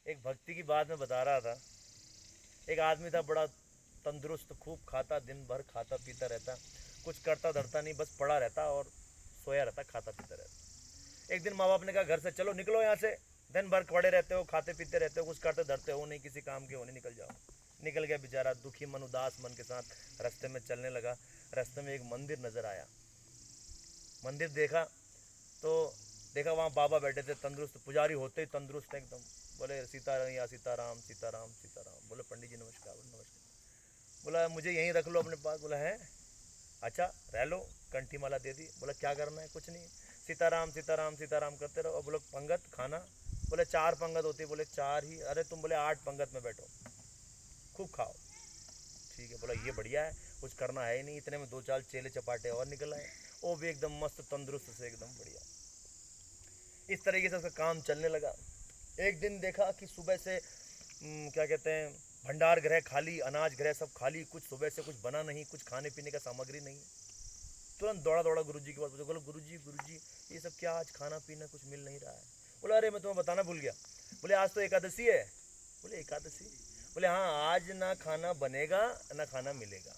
एक भक्ति की बात मैं बता रहा था। एक आदमी था बड़ा तंदुरुस्त, खूब खाता, दिन भर खाता पीता रहता, कुछ करता धरता नहीं, बस पड़ा रहता और सोया रहता, खाता पीता रहता। एक दिन माँ बाप ने कहा घर से चलो, निकलो यहाँ से, दिन भर पड़े रहते हो, खाते पीते रहते हो, कुछ करते धरते हो नहीं, किसी काम के हो नहीं, निकल जाओ। निकल गया बेचारा, दुखी मन उदास मन के साथ रास्ते में चलने लगा। रास्ते में एक मंदिर नजर आया। मंदिर देखा तो देखा वहाँ बाबा बैठे थे, तंदुरुस्त पुजारी होते ही तंदुरुस्त एकदम। बोले सीताराम या सीताराम सीताराम सीताराम। बोले पंडित जी नमस्कार। बोले नमस्कार। बोला मुझे यहीं रख लो अपने पास। बोला है, अच्छा रह लो। कंठी माला दे दी। बोला क्या करना है? कुछ नहीं, सीताराम सीताराम सीताराम करते रहो। बोलो पंगत खाना? बोले 4 पंगत होती है। बोले 4 ही? अरे तुम बोले 8 पंगत में बैठो, खूब खाओ। ठीक है। बोला ये बढ़िया है, कुछ करना है ही नहीं। इतने में 2-4 चेले चपाटे और निकल आए, वो भी एकदम मस्त तंदुरुस्त से एकदम बढ़िया। इस तरीके से उसका काम चलने लगा। एक दिन देखा कि सुबह से क्या कहते हैं, भंडार गृह खाली, अनाज गृह सब खाली, कुछ सुबह से कुछ बना नहीं, कुछ खाने पीने का सामग्री नहीं। तुरंत दौड़ा दौड़ा गुरुजी के पास पूछा। बोलो गुरुजी ये सब क्या, आज खाना पीना कुछ मिल नहीं रहा है। बोला अरे मैं तुम्हें बताना भूल गया। बोले आज तो एकादशी है। बोले एकादशी? बोले हाँ, आज ना खाना बनेगा ना खाना मिलेगा।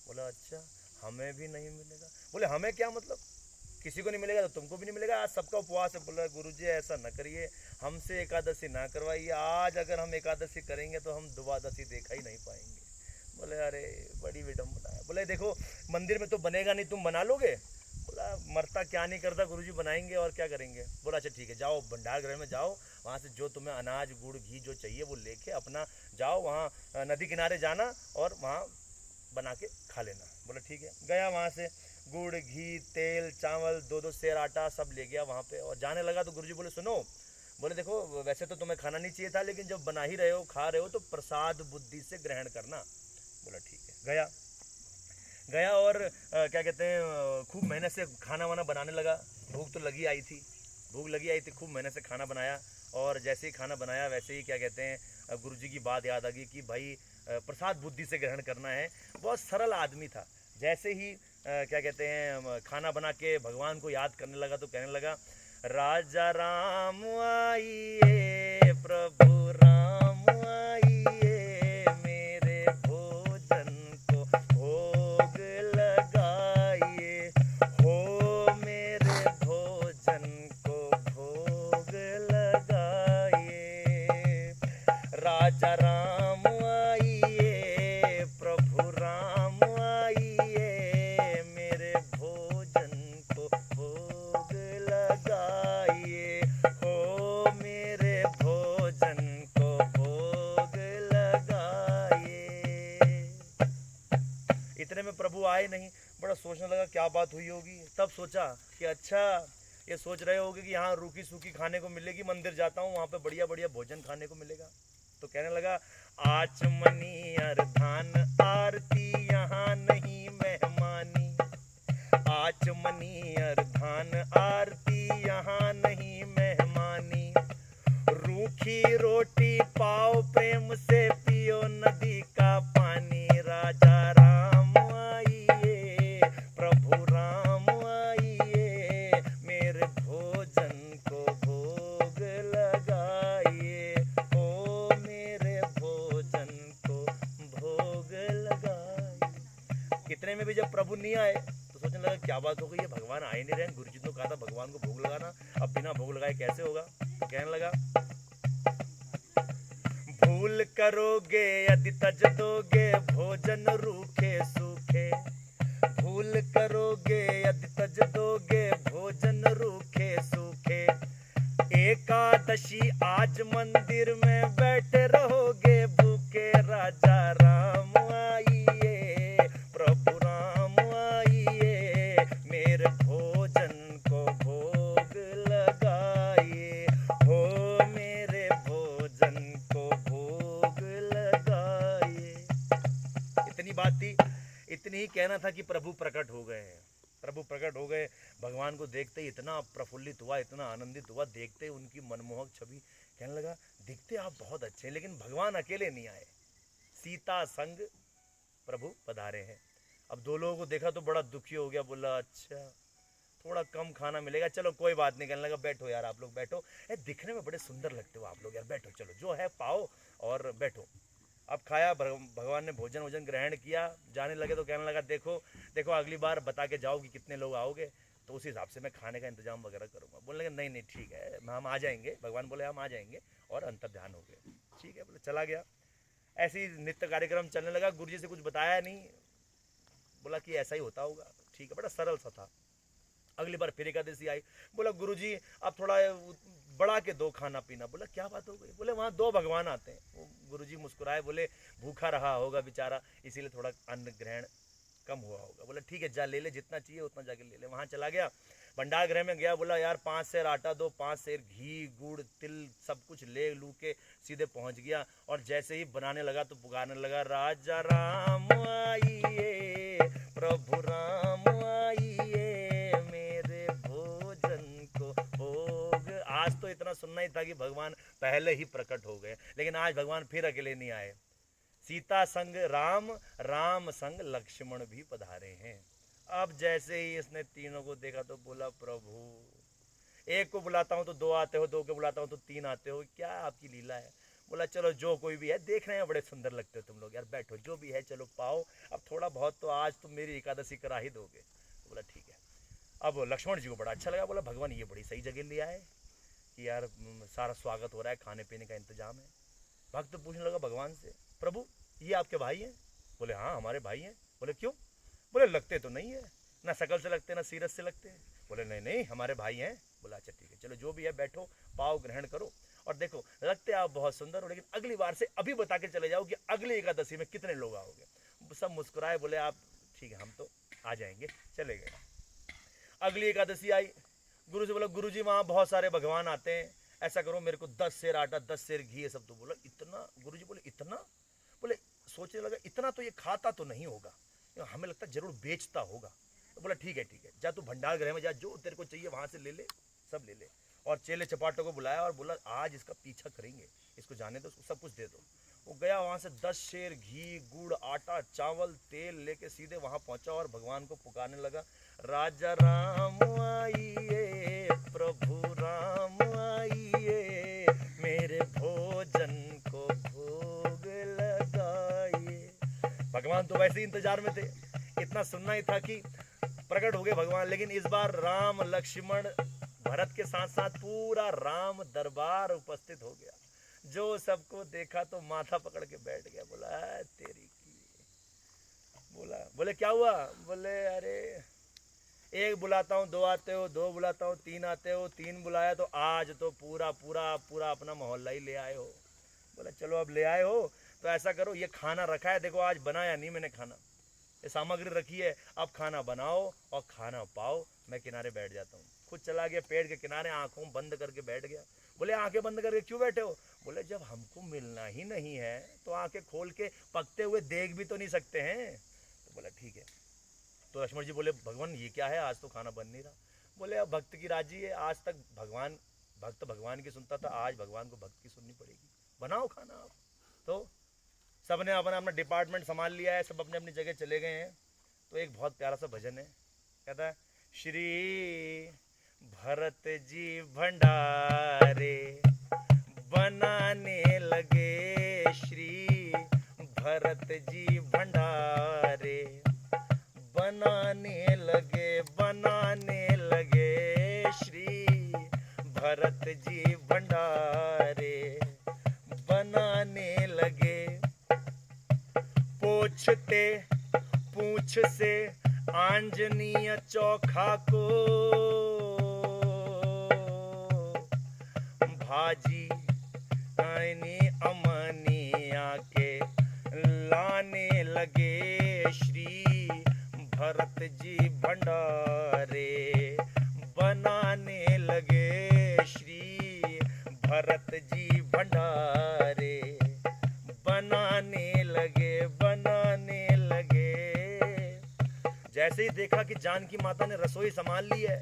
बोला अच्छा, हमें भी नहीं मिलेगा? बोले हमें क्या मतलब, किसी को नहीं मिलेगा तो तुमको भी नहीं मिलेगा, आज सबका उपवास है। बोला गुरुजी ऐसा न करिए, हमसे एकादशी ना करवाइए, आज अगर हम एकादशी करेंगे तो हम द्वादशी देखा ही नहीं पाएंगे। बोले अरे बड़ी विडम्बना है। बोले देखो मंदिर में तो बनेगा नहीं, तुम बना लोगे? बोला मरता क्या नहीं करता गुरुजी, बनाएंगे और क्या करेंगे। बोला अच्छा ठीक है, जाओ भंडार गृह में जाओ, वहाँ से जो तुम्हें अनाज गुड़ घी जो चाहिए वो लेके अपना जाओ, वहाँ नदी किनारे जाना और वहाँ बना के खा लेना। बोला ठीक है। गया वहाँ से गुड़ घी तेल चावल 2-2 सेर आटा सब ले गया वहाँ पे, और जाने लगा तो गुरुजी बोले सुनो, बोले देखो वैसे तो तुम्हें खाना नहीं चाहिए था, लेकिन जब बना ही रहे हो खा रहे हो तो प्रसाद बुद्धि से ग्रहण करना। बोला ठीक है। गया गया और क्या कहते हैं, खूब मेहनत से खाना वाना बनाने लगा। भूख तो लगी आई थी, भूख लगी आई थी, खूब मेहनत से खाना बनाया। और जैसे ही खाना बनाया वैसे ही क्या कहते हैं, गुरुजी की बात याद आ गई कि भाई प्रसाद बुद्धि से ग्रहण करना है। बहुत सरल आदमी था। जैसे ही क्या कहते हैं खाना बना के भगवान को याद करने लगा तो कहने लगा, राजा राम आइए प्रभु राम आइए, मेरे भोजन को भोग लगाइए, हो मेरे भोजन को भोग लगाइए। राजा राम आइए प्रभु राम आइए, मेरे भोजन को भोग लगाइए, हो मेरे भोजन को भोग लगाइए। इतने में प्रभु आए नहीं। बड़ा सोचने लगा क्या बात हुई होगी। तब सोचा कि अच्छा ये सोच रहे होगे कि यहाँ रूखी सूखी खाने को मिलेगी, मंदिर जाता हूँ वहाँ पे बढ़िया बढ़िया भोजन खाने को मिलेगा। तो कहने लगा आचमनी अर्धान आरती यहाँ नहीं मेहमानी, आचमनी अर्धान आरती यहाँ नहीं मेहमानी, रूखी रोटी पाओ प्रेम से पियो नदी का पानी, राजा राम आइए प्रभु राम आइए, मेरे भोजन को भोग लगाइए, ओ मेरे भोजन को भोग लगाइए। इतने में भी जब प्रभु नहीं आए तो सोचने लगा क्या बात हो गई है, भगवान आए नहीं रहे। गुरुजी ने कहा था भगवान को भोग लगाना, अब बिना भोग लगाए कैसे होगा। तो कहने लगा भूल करोगे यदि तज दोगे भोजन रूखे सूखे, भूल करोगे यदि तज दोगे भोजन रूखे सूखे, एकादशी आज मंदिर में बैठे रहोगे भूखे, राजा राम आइए प्रभु राम आइए, मेरे भोजन को भोग लगाइए, हो मेरे भोजन को भोग लगाइए। इतनी बात थी, इतनी ही कहना था कि प्रभु प्रकट हो गए हैं। प्रभु प्रकट हो गए। भगवान को देखते ही इतना प्रफुल्लित हुआ, इतना आनंदित हुआ, देखते ही उनकी मनमोहक छवि। कहने लगा दिखते आप बहुत अच्छे हैं, लेकिन भगवान अकेले नहीं आए, सीता संग प्रभु पधारे हैं। अब 2 लोगों को देखा तो बड़ा दुखी हो गया। बोला अच्छा थोड़ा कम खाना मिलेगा, चलो कोई बात नहीं। कहने लगा बैठो यार, आप लोग बैठो, दिखने में बड़े सुंदर लगते हो आप लोग यार, बैठो चलो जो है पाओ और बैठो। अब खाया, भगवान ने भोजन वोजन ग्रहण किया, जाने लगे तो कहने लगा देखो देखो अगली बार बता के जाओ कि कितने लोग आओगे, तो उस हिसाब से मैं खाने का इंतजाम वगैरह करूँगा। बोलने लगे नहीं नहीं ठीक है, हम आ जाएंगे। भगवान बोले हम आ जाएंगे, और अंतर ध्यान हो गए। ठीक है, बोले चला गया। ऐसे ही नित्य कार्यक्रम चलने लगा। गुरु जी से कुछ बताया नहीं, बोला कि ऐसा ही होता होगा। ठीक है, बड़ा सरल सा था। अगली बार फिर एकादशी आई, बोला गुरुजी अब थोड़ा बढ़ा के दो खाना पीना। बोला क्या बात हो गई? बोले वहाँ 2 भगवान आते हैं। वो गुरुजी मुस्कुराए, बोले भूखा रहा होगा बेचारा, इसीलिए थोड़ा अन्न ग्रहण कम हुआ होगा। बोला ठीक है जा ले ले, जितना चाहिए उतना जाके ले ले। वहाँ चला गया, भंडार गृह में गया, बोला यार 5 सेर आटा दो, 5 सेर घी गुड़ तिल सब कुछ ले लू के सीधे पहुँच गया। और जैसे ही बनाने लगा तो पुकारने लगा राजा राम आइए, प्रभु राम आइए, आज तो इतना सुनना ही था कि भगवान पहले ही प्रकट हो गए, लेकिन आज भगवान फिर अकेले नहीं आए। सीता संग राम, राम संग लक्ष्मण भी पधारे हैं। अब जैसे ही इसने तीनों को देखा तो बोला प्रभु, एक को बुलाता हूं तो 2 आते हो, 2 को बुलाता हूं तो 3 आते हो, क्या आपकी लीला है? बोला चलो जो कोई भी है, देखने में बड़े सुंदर लगते हो तुम लोग यार, बैठो जो भी है चलो पाओ, अब थोड़ा बहुत तो आज तुम मेरी एकादशी करा ही दोगे। बोला ठीक है। अब लक्ष्मण जी को बड़ा अच्छा लगा, बोला भगवान ये बड़ी सही जगह ले आए कि यार सारा स्वागत हो रहा है, खाने पीने का इंतजाम है। भक्त पूछने लगा भगवान से, प्रभु ये आपके भाई हैं? बोले हाँ हमारे भाई हैं। बोले क्यों? बोले लगते तो नहीं है, ना शकल से लगते ना सीरत से लगते हैं। बोले नहीं नहीं हमारे भाई हैं। बोला अच्छा ठीक है चलो जो भी है बैठो, पाओ ग्रहण करो, और देखो लगते आप बहुत सुंदर हो, लेकिन अगली बार से अभी बता के चले जाओ कि अगली एकादशी में कितने लोग आओगे। सब मुस्कुराए, बोले आप ठीक है हम तो आ जाएंगे। चले गए। अगली एकादशी आई, गुरु से बोला गुरु जी वहाँ बहुत सारे भगवान आते हैं, ऐसा करो मेरे को 10 सेर आटा 10 सेर घी ये सब। तो बोला इतना? गुरु जी बोले इतना? बोले सोचने लगा इतना तो ये खाता तो नहीं होगा, हमें लगता जरूर बेचता होगा। तो बोला ठीक है जा तू भंडार गृह में जा, जो तेरे को चाहिए वहाँ से ले ले, सब ले ले। और चेले चपाटों को बुलाया और बोला आज इसका पीछा करेंगे, इसको जाने दो, सब कुछ दे दो। वो गया वहाँ से 10 शेर घी गुड़ आटा चावल तेल लेके सीधे वहाँ पहुँचा और भगवान को पुकारने लगा राजा राम आइए, प्रभु राम आइए, मेरे भोजन को भोग लगाइए। भगवान तो वैसे ही इंतजार में थे, इतना सुनना ही था कि प्रकट हो गए भगवान। लेकिन इस बार राम लक्ष्मण भरत के साथ साथ पूरा राम दरबार उपस्थित हो गया। जो सबको देखा तो माथा पकड़ के बैठ गया, बोला तेरी की। बोले क्या हुआ? बोले अरे एक बुलाता हूँ 2 आते हो, 2 बुलाता हूँ 3 आते हो, 3 बुलाया तो आज तो पूरा पूरा पूरा अपना मोहल्ला ही ले आए हो। बोला चलो अब ले आए हो तो ऐसा करो, ये खाना रखा है, देखो आज बनाया नहीं मैंने खाना, ये सामग्री रखी है, अब खाना बनाओ और खाना पाओ, मैं किनारे बैठ जाता हूँ। खुद चला गया पेड़ के किनारे, आंखों बंद करके बैठ गया। बोले आंखें बंद करके क्यों बैठे हो? बोले जब हमको मिलना ही नहीं है तो आंखें खोल के पकते हुए देख भी तो नहीं सकते हैं। तो बोला ठीक है। तो लक्ष्मण जी बोले भगवान ये क्या है, आज तो खाना बन नहीं रहा। बोले अब भक्त की राजी है, आज तक भक्त भगवान की सुनता था, आज भगवान को भक्त की सुननी पड़ेगी, बनाओ खाना आप। तो सबने अपना अपना डिपार्टमेंट संभाल लिया है, सब अपने अपनी जगह चले गए हैं। तो एक बहुत प्यारा सा भजन है, कहता है श्री भरत जी भंडारे बनाने लगे, श्री भरत जी भंडारे बनाने लगे, श्री भरत जी भंडारे बनाने लगे। पूछते पूछ से आंजनीय चोखा को, भाजी आनी अमनिया के लाने लगे, श्री भरत जी भंडारे बनाने लगे, श्री भरत जी भंडारे बनाने लगे। जैसे ही देखा कि जानकी माता ने रसोई संभाल ली है,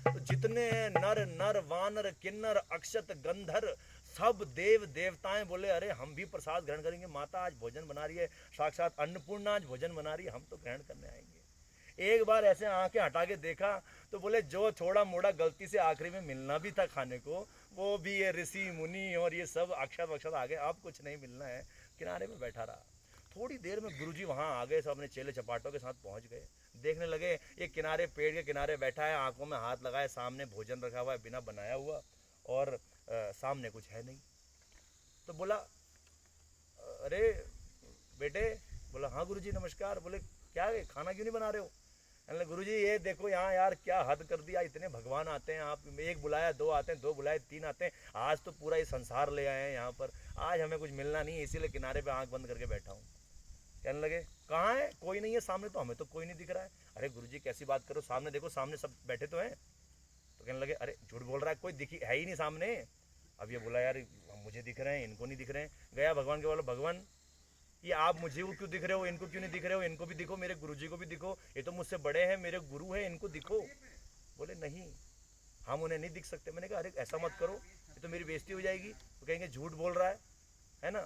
तो जितने नर वानर किन्नर अक्षत गंधर सब देव देवताएं बोले अरे हम भी प्रसाद ग्रहण करेंगे, माता आज भोजन बना रही है, साक्षात अन्नपूर्णा आज भोजन बना रही है, हम तो ग्रहण करने आएंगे। एक बार ऐसे आंखें हटा के देखा तो बोले जो थोड़ा मोड़ा गलती से आखिरी में मिलना भी था खाने को, वो भी ये ऋषि मुनि और ये सब अक्षत वक्षत आ गए, अब कुछ नहीं मिलना है। किनारे में बैठा रहा। थोड़ी देर में गुरुजी वहाँ आ गए, सब अपने चेले चपाटों के साथ पहुँच गए। देखने लगे ये किनारे, पेड़ के किनारे बैठा है, आंखों में हाथ लगाए, सामने भोजन रखा हुआ है बिना बनाया हुआ, और सामने कुछ है नहीं। तो बोला अरे बेटे, बोला हाँ गुरुजी नमस्कार। बोले क्या है, खाना क्यों नहीं बना रहे हो? कहने गुरुजी ये देखो यहाँ यार क्या हद कर दिया, इतने भगवान आते हैं, आप एक बुलाया दो आते हैं, दो बुलाए तीन आते हैं, आज तो पूरा ये संसार ले आए हैं यहाँ पर, आज हमें कुछ मिलना नहीं है, इसीलिए किनारे पे आंख बंद करके बैठा हूँ। कहने लगे कहाँ है? कोई नहीं है सामने, तो हमें तो कोई नहीं दिख रहा है। अरे गुरुजी कैसी बात करो, सामने देखो, सामने सब बैठे तो हैं। तो कहने लगे अरे झूठ बोल रहा है, कोई दिखी है ही नहीं सामने। अब ये बोला यार मुझे दिख रहे हैं, इनको नहीं दिख रहे हैं। गया भगवान के, बोला भगवान ये आप मुझे क्यों दिख रहे हो, इनको क्यों नहीं दिख रहे हो? इनको भी दिखो, मेरे गुरुजी को भी दिखो, ये तो मुझसे बड़े हैं, मेरे गुरु हैं, इनको दिखो। बोले नहीं हम उन्हें नहीं दिख सकते। मैंने कहा अरे ऐसा मत करो, ये तो मेरी बेइज्जती हो जाएगी। तो कहेंगे झूठ बोल रहा है ना?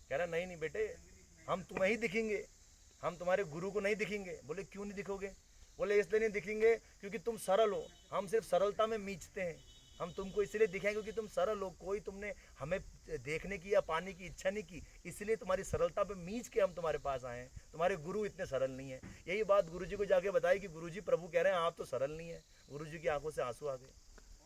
कह रहा नहीं नहीं बेटे, हम तुम्हें ही दिखेंगे, हम तुम्हारे गुरु को नहीं दिखेंगे। बोले क्यों नहीं दिखोगे? बोले इसलिए नहीं दिखेंगे क्योंकि तुम सरल हो, हम सिर्फ सरलता में मीचते हैं, हम तुमको इसलिए दिखाएंगे क्योंकि तुम सरल हो, कोई तुमने हमें देखने की या पाने की इच्छा नहीं की, इसलिए तुम्हारी सरलता पे मीच के हम तुम्हारे पास आए हैं, तुम्हारे गुरु इतने सरल नहीं है। यही बात गुरुजी को जाके बताई कि गुरुजी प्रभु कह रहे हैं आप तो सरल नहीं है। गुरुजी की आंखों से आंसू आ गए।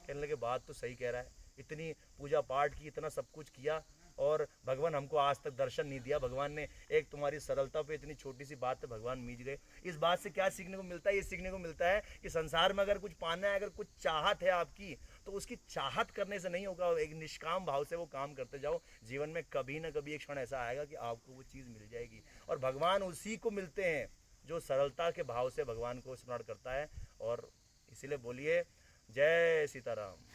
कहने लगे बात तो सही कह रहा है, इतनी पूजा पाठ की, इतना सब कुछ किया, और भगवान हमको आज तक दर्शन नहीं दिया। भगवान ने एक तुम्हारी सरलता पे, इतनी छोटी सी बात पे भगवान मीच गए। इस बात से क्या सीखने को मिलता है? ये सीखने को मिलता है कि संसार में अगर कुछ पाना है, अगर कुछ चाहत है आपकी, तो उसकी चाहत करने से नहीं होगा, एक निष्काम भाव से वो काम करते जाओ। जीवन में कभी ना कभी एक क्षण ऐसा आएगा कि आपको वो चीज़ मिल जाएगी, और भगवान उसी को मिलते हैं जो सरलता के भाव से भगवान को स्मरण करता है। और इसीलिए बोलिए जय सीताराम।